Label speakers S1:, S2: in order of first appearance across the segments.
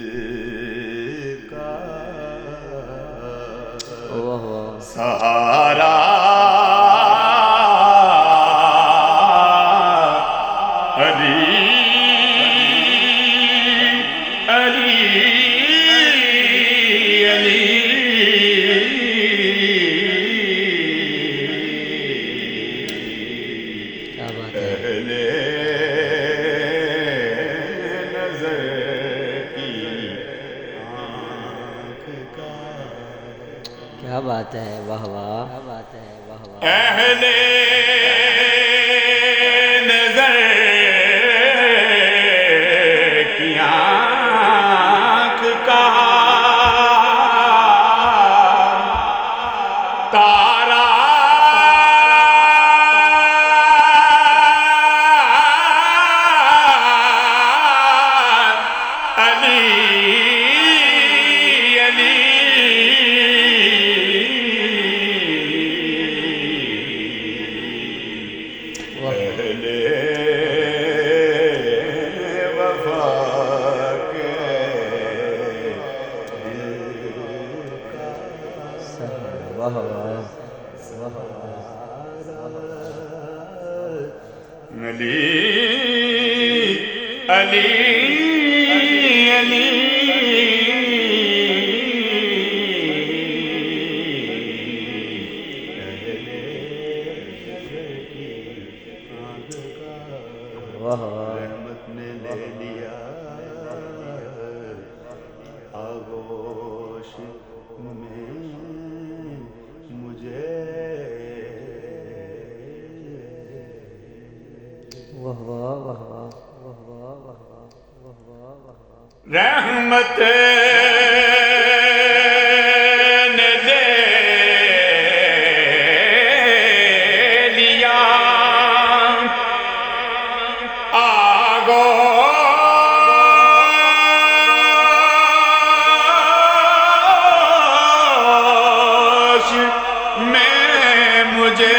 S1: کا
S2: واہ واہ
S1: سہارا علی علی علی
S2: کیا بات ہے
S1: اہل نظر کی آنکھ کا
S2: کیا بات ہے واہ واہ کیا بات ہے واہ واہ
S1: اہل نظر کی آنکھ کا تارا علی علی اہل وفا کے
S2: واہ واہ
S1: علی علی علی
S2: واہ واہ
S1: رحمت نے لے لیا آغوش میں مجھے
S2: واہ واہ واہ واہ واہ واہ واہ واہ واہ واہ
S1: رحمت نے لے لیا آغوش میں مجھے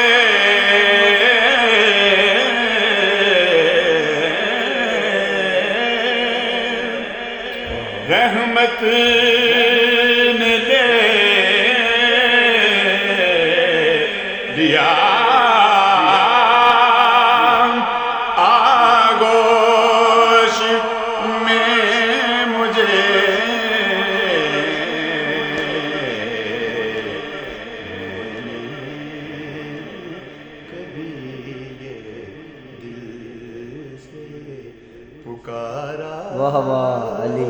S1: رحمت نے لے لیا آغوش میں مجھے کبھی یہ دل سے پکارا
S2: واہ واہ علی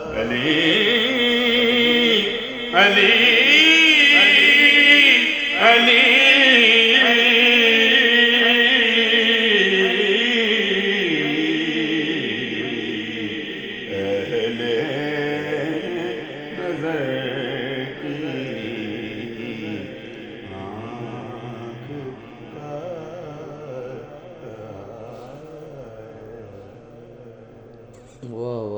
S1: علی علی علی اہل نظر کی آنکھ کا
S2: واہ